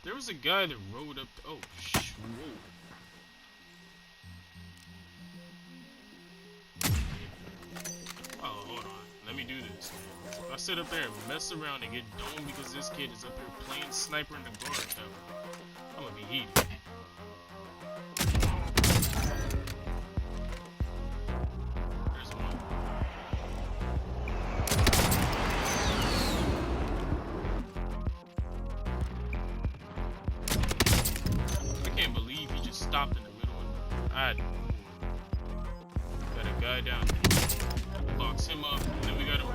There was a guy that rode up. Oh, whoa. Oh, hold on. Let me do this. If I sit up there and mess around and get domed because this kid is up here playing sniper in the guard tower, I'm gonna be heated. There's one. I can't believe he just stopped in the middle of got a guy down there. Box him up, and then we got him.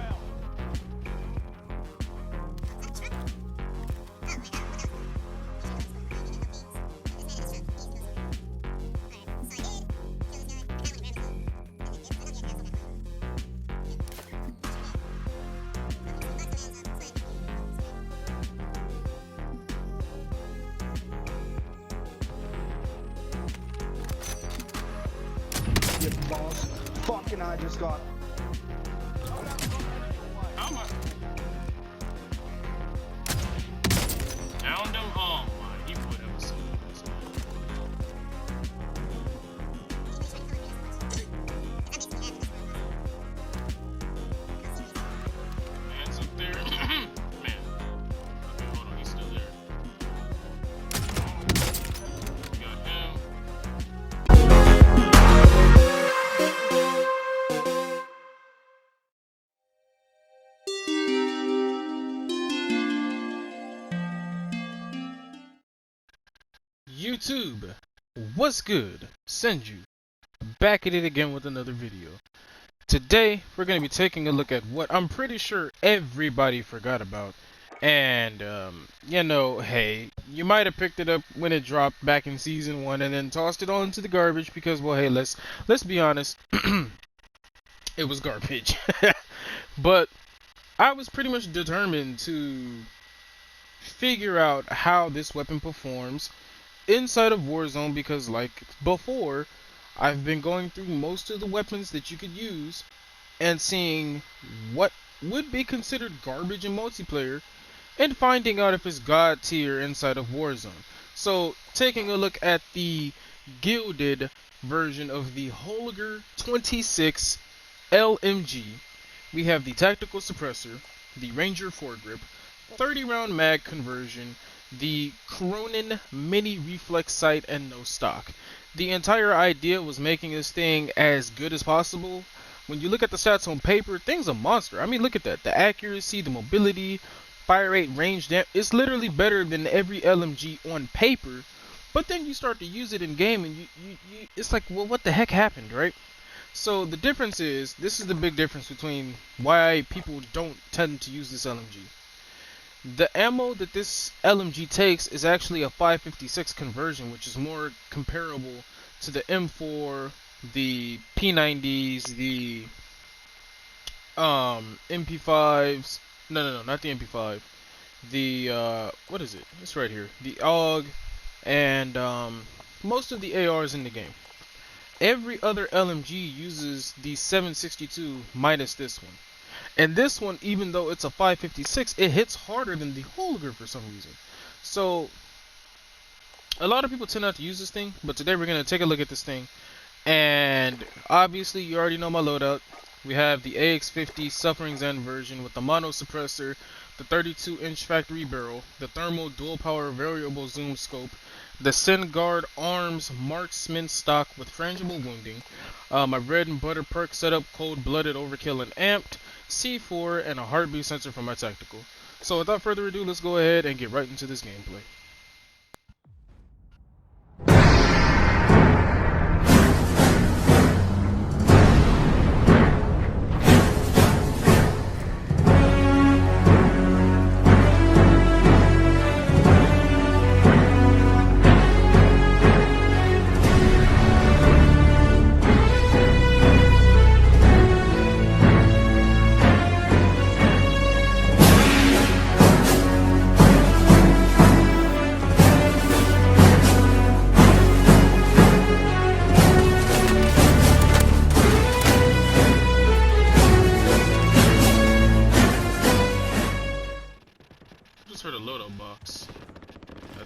You boss. Fucking I just got. How am I? Downed him? Oh my, he put him so man's up there. Man. Okay, hold on, he's still there. Got him. YouTube, what's good? Send you back at it again with another video. Today we're going to be taking a look at what I'm pretty sure everybody forgot about, and you know, hey, you might have picked it up when it dropped back in season 1 and then tossed it all into the garbage because, well, hey, let's be honest, it was garbage. But I was pretty much determined to figure out how this weapon performs inside of Warzone, because like before, I've been going through most of the weapons that you could use and seeing what would be considered garbage in multiplayer and finding out if it's god tier inside of Warzone. So taking a look at the gilded version of the HOLGER-26 LMG, we have the tactical suppressor, the Ranger foregrip, 30 round mag conversion, the Cronin mini reflex sight, and no stock. The entire idea was making this thing as good as possible. When you look at the stats on paper, thing's a monster. I mean, look at that. The accuracy, the mobility, fire rate, range, it's literally better than every LMG on paper. But then you start to use it in game and you it's like, well, what the heck happened, right? So the difference is, this is the big difference between why people don't tend to use this LMG. The ammo that this LMG takes is actually a 556 conversion, which is more comparable to the M4, the P90s, the MP5s. No, not the MP5. The what is it? It's right here. The AUG and most of the ARs in the game. Every other LMG uses the 762 minus this one. And this one, even though it's a 556, it hits harder than the Holger for some reason. So, a lot of people tend not to use this thing, but today we're going to take a look at this thing. And, obviously, you already know my loadout. We have the AX50 Suffering's End version with the mono suppressor, the 32-inch factory barrel, the thermal dual power variable zoom scope, the SynGuard Arms marksman stock with frangible wounding, my bread and butter perk setup, cold-blooded overkill and amped, C4, and a heartbeat sensor for my tactical. So without further ado, let's go ahead and get right into this gameplay.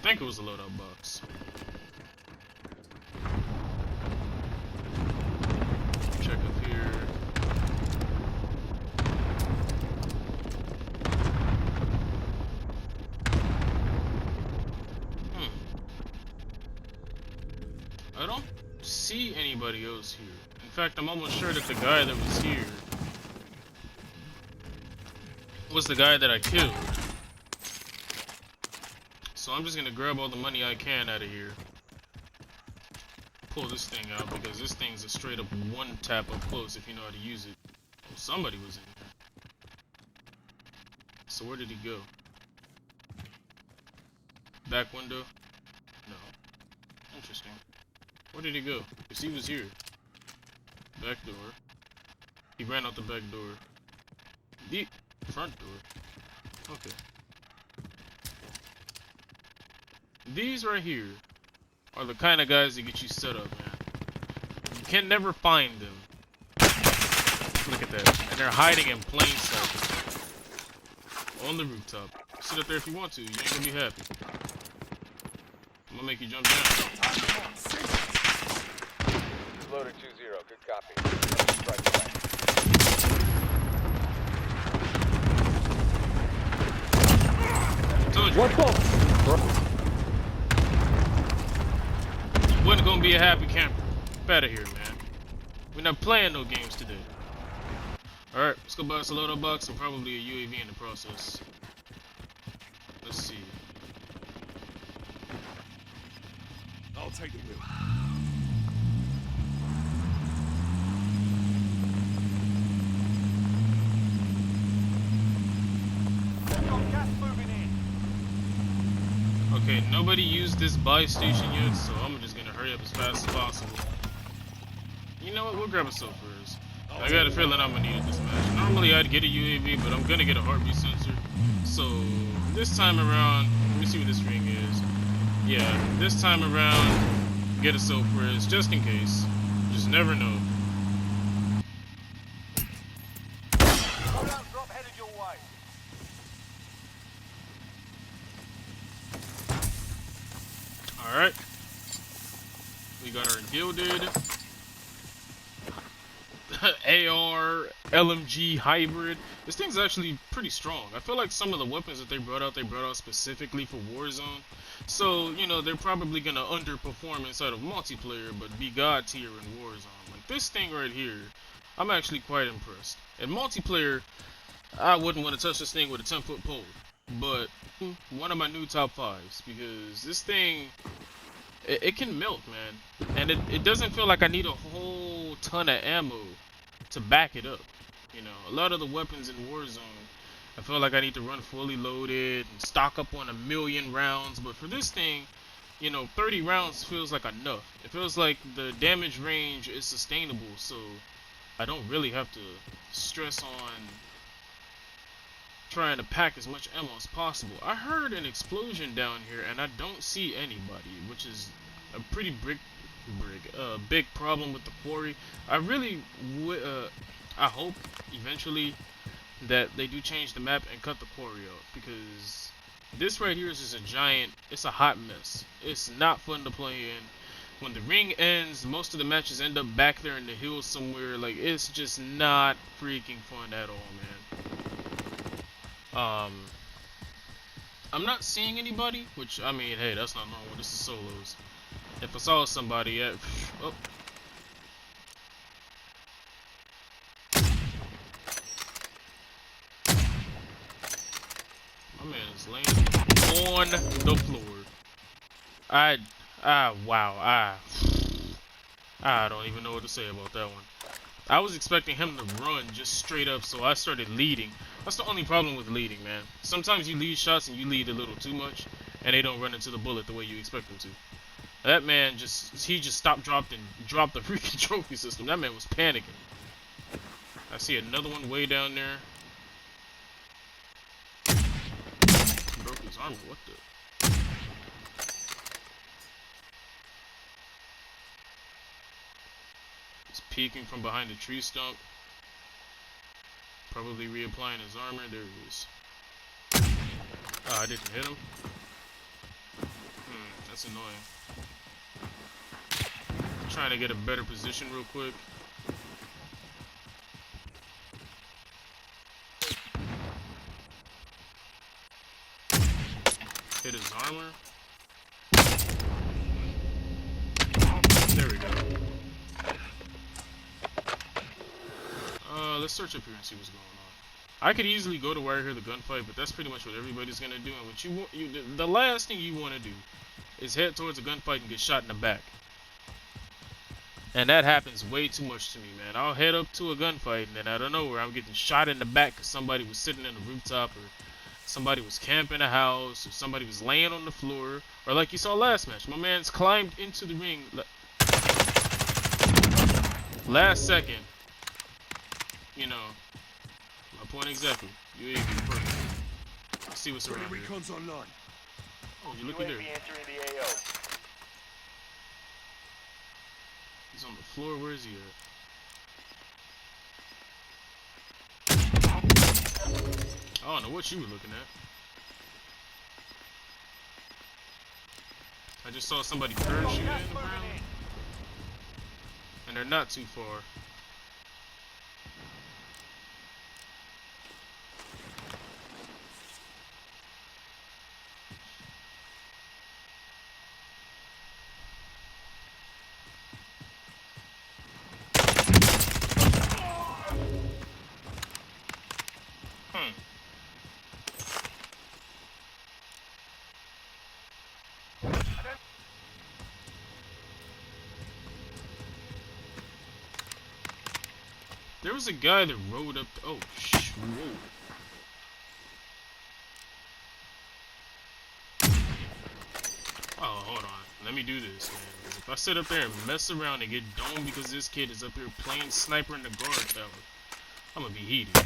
think it was a loadout box. Check up here. I don't see anybody else here. In fact, I'm almost sure that the guy that was here was the guy that I killed. So I'm just gonna grab all the money I can out of here. Pull this thing out because this thing's a straight up one tap up close if you know how to use it. Oh, somebody was in here. So where did he go? Back window? No. Interesting. Where did he go? Because he was here. Back door. He ran out the back door. The front door. Okay. These right here are the kind of guys that get you set up, man. You can never find them. Look at that. And they're hiding in plain sight. On the rooftop. Sit up there if you want to. You ain't gonna be happy. I'm gonna make you jump down. Loader 2-0, good copy. Strike back. Told you. What the? You wasn't gonna be a happy camper. Get out of here, man. We're not playing no games today. Alright, let's go buy us a loadout box and probably a UAV in the process. Let's see. I'll take the wheel. Okay, nobody used this buy station yet, so I'm just gonna hurry up as fast as possible. You know what? We'll grab a soap first. I got a feeling I'm gonna need it this match. Normally I'd get a UAV, but I'm gonna get a heartbeat sensor. So this time around, let me see what this ring is. Yeah, this time around, get a soap first, just in case. Just never know. Loadout drop headed your way. Alright. We got our gilded AR LMG hybrid. This thing's actually pretty strong. I feel like some of the weapons that they brought out specifically for Warzone. So, you know, they're probably gonna underperform inside of multiplayer, but be god tier in Warzone. Like this thing right here, I'm actually quite impressed. In multiplayer, I wouldn't want to touch this thing with a 10-foot pole. But one of my new top 5s, because this thing, it can melt, man. And it doesn't feel like I need a whole ton of ammo to back it up. You know, a lot of the weapons in Warzone, I feel like I need to run fully loaded and stock up on 1,000,000 rounds. But for this thing, you know, 30 rounds feels like enough. It feels like the damage range is sustainable, so I don't really have to stress on trying to pack as much ammo as possible. I heard an explosion down here and I don't see anybody, which is a pretty big problem with the quarry. I really I hope eventually that they do change the map and cut the quarry out, because this right here is just a giant, it's a hot mess. It's not fun to play in. When the ring ends, most of the matches end up back there in the hills somewhere. Like, it's just not freaking fun at all, man. I'm not seeing anybody, which, I mean, hey, that's not normal. This is solos. If I saw somebody at... Oh. My man is laying on the floor. Wow. I don't even know what to say about that one. I was expecting him to run just straight up, so I started leading. That's the only problem with leading, man. Sometimes you lead shots and you lead a little too much, and they don't run into the bullet the way you expect them to. That man he just stopped, dropped, and dropped the freaking trophy system. That man was panicking. I see another one way down there. He broke his armor. What the? He's peeking from behind a tree stump. Probably reapplying his armor. There he is. Oh, I didn't hit him. It's annoying. I'm trying to get a better position real quick. Hit his armor. There we go. Let's search up here and see what's going on. I could easily go to where I hear the gunfight, but that's pretty much what everybody's gonna do. And what the last thing you want to do is head towards a gunfight and get shot in the back. And that happens way too much to me, man. I'll head up to a gunfight and then out of nowhere I'm getting shot in the back because somebody was sitting in the rooftop, or somebody was camping a house, or somebody was laying on the floor, or like you saw last match, my man's climbed into the ring last second. You know, my point exactly. UAV, perfect. Let's see what's around here. Recon's online. Oh, you looky there. UAV entering the AO. He's on the floor. Where is he at? I don't know what you were looking at. I just saw somebody parachuting in the ground, and they're not too far. There was a guy that rode up. Oh, whoa. Oh, hold on. Let me do this, man. Because if I sit up there and mess around and get domed because this kid is up here playing sniper in the guard tower, I'm gonna be heated.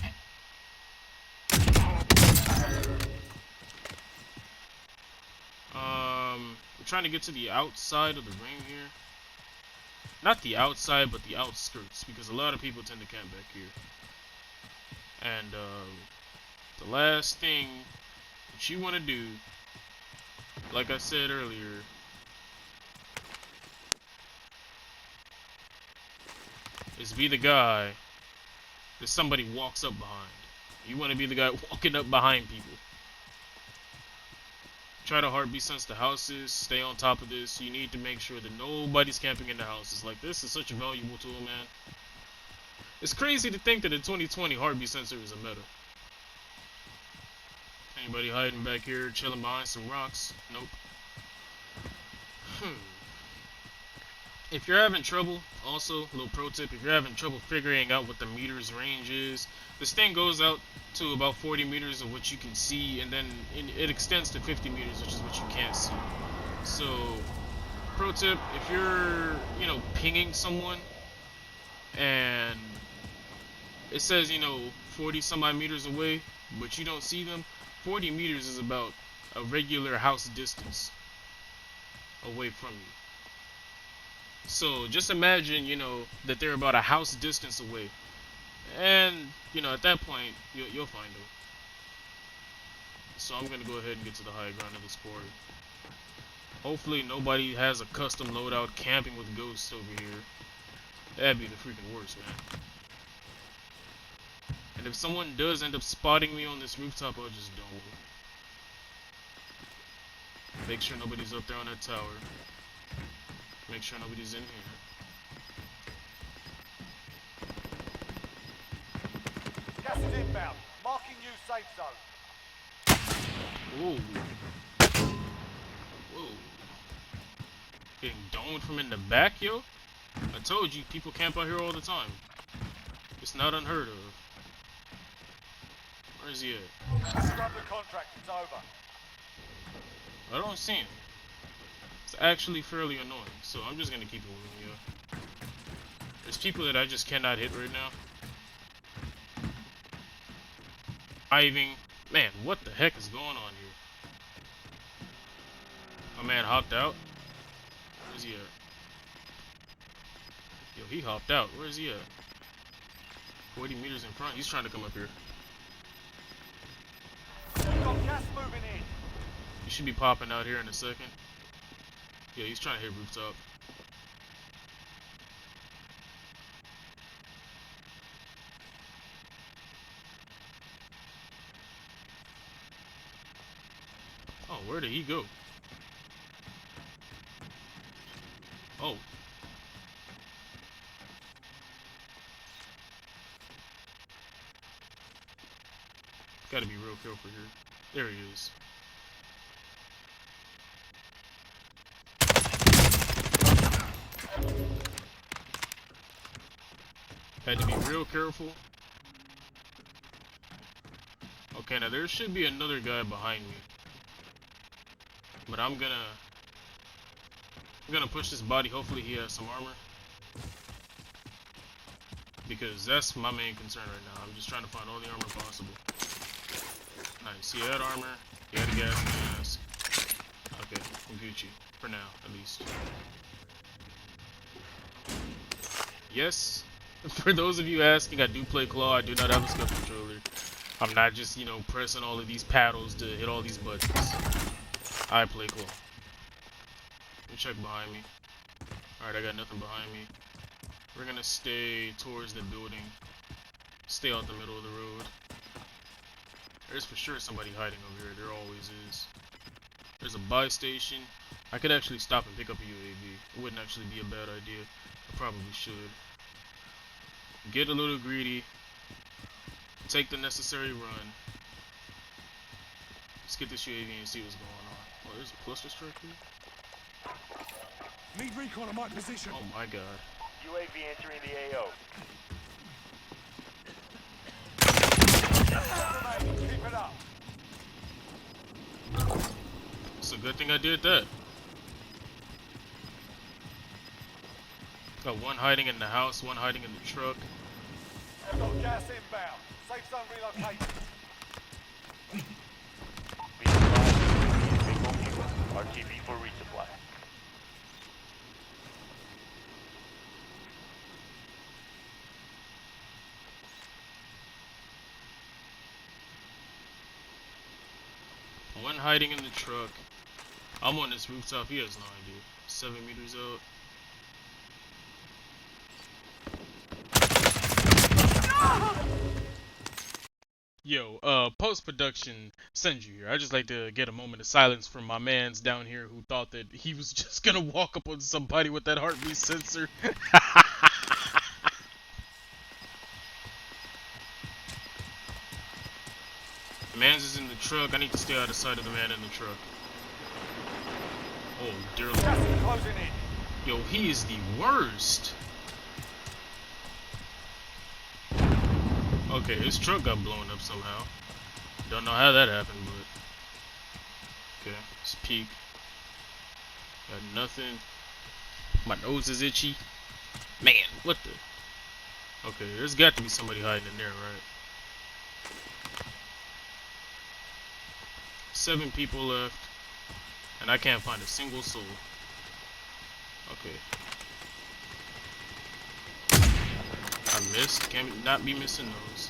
We're trying to get to the outside of the ring here. Not the outside, but the outskirts, because a lot of people tend to camp back here. And the last thing that you want to do, like I said earlier, is be the guy that somebody walks up behind. You want to be the guy walking up behind people. Try to heartbeat sense the houses, stay on top of this. You need to make sure that nobody's camping in the houses. Like, this is such a valuable tool, man. It's crazy to think that in 2020, heartbeat sensor is a meta. Anybody hiding back here, chilling behind some rocks? Nope. If you're having trouble, also, little pro tip, if you're having trouble figuring out what the meter's range is, this thing goes out to about 40 meters of what you can see, and then it extends to 50 meters, which is what you can't see. So, pro tip, if you're, pinging someone, and it says, 40 some odd meters away, but you don't see them, 40 meters is about a regular house distance away from you. So just imagine, that they're about a house distance away. And, at that point, you'll find them. So I'm going to go ahead and get to the high ground of this quarry. Hopefully nobody has a custom loadout camping with ghosts over here. That'd be the freaking worst, man. And if someone does end up spotting me on this rooftop, I'll just dome them. Make sure nobody's up there on that tower. Make sure nobody's in here. Gas is inbound. Marking you safe zone. Whoa. Whoa. Getting domed from in the back, yo? I told you, people camp out here all the time. It's not unheard of. Where's he at? Scrub the contract. It's over. I don't see him. It's actually fairly annoying, so I'm just gonna keep it moving, yo. There's people that I just cannot hit right now. Hiving. Man, what the heck is going on here? My man hopped out. Where's he at? Yo, he hopped out. Where's he at? 40 meters in front. He's trying to come up here. You've got gas moving in. You should be popping out here in a second. Yeah, he's trying to hit rooftop. Oh, where did he go? Oh. Gotta be real careful here. There he is. Had to be real careful. Okay, now there should be another guy behind me. But I'm gonna push this body. Hopefully he has some armor. Because that's my main concern right now. I'm just trying to find all the armor possible. Nice. He had armor. He had a gas mask. Okay, I'm Gucci. For now, at least. Yes. For those of you asking, I do play claw. I do not have a scuff controller. I'm not just, you know, pressing all of these paddles to hit all these buttons. I play claw. Let me check behind me. Alright, I got nothing behind me. We're gonna stay towards the building. Stay out the middle of the road. There's for sure somebody hiding over here. There always is. There's a buy station. I could actually stop and pick up a UAV. It wouldn't actually be a bad idea. I probably should. Get a little greedy. Take the necessary run. Let's get this UAV and see what's going on. Oh, there's a cluster strike here. Need recon on my position. Oh my god. UAV entering the AO. Keep it up. It's a good thing I did that. Got one hiding in the house, one hiding in the truck. I've got gas inbound. Safe zone relocated. Be advised, bingo fuel. RTV for resupply. One hiding in the truck. I'm on this rooftop. He has no idea. 7 meters out. Yo, post-production sends you here. I just like to get a moment of silence from my mans down here who thought that he was just gonna walk up on somebody with that heartbeat sensor. The man's is in the truck. I need to stay out of sight of the man in the truck. Oh, dear Lord. Gas closing in. Yo, he is the worst. Okay, his truck got blown up somehow. Don't know how that happened, but... Okay, let's peek. Got nothing. My nose is itchy. Man, what the... Okay, there's got to be somebody hiding in there, right? 7 people left. And I can't find a single soul. Okay. I missed. Can't not be missing those.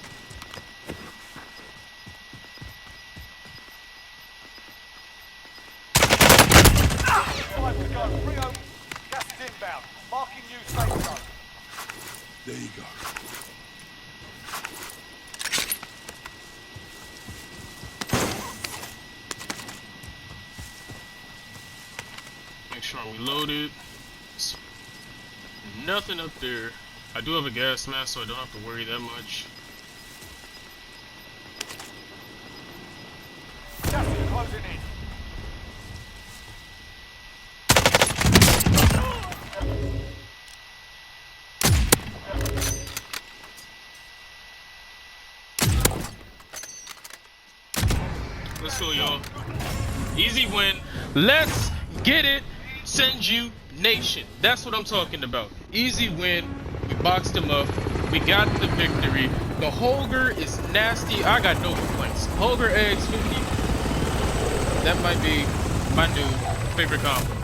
Time to go. Rio. Gas is inbound. Marking new safe zone. There you go. Make sure I'm reloaded. Nothing up there. I do have a gas mask, so I don't have to worry that much. Gas is closing in. Let's go, y'all. Easy win. Let's get it. Senju Nation. That's what I'm talking about. Easy win. We boxed him up. We got the victory. The Holger is nasty. I got no complaints. Holger eggs 50. That might be my new favorite combo.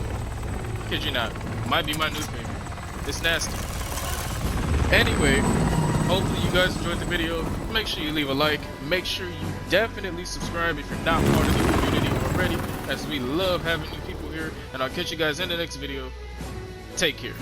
Kid you not. Might be my new favorite. It's nasty. Anyway, hopefully you guys enjoyed the video. Make sure you leave a like. Make sure you definitely subscribe if you're not part of the community already, as we love having new people here, and I'll catch you guys in the next video. Take care.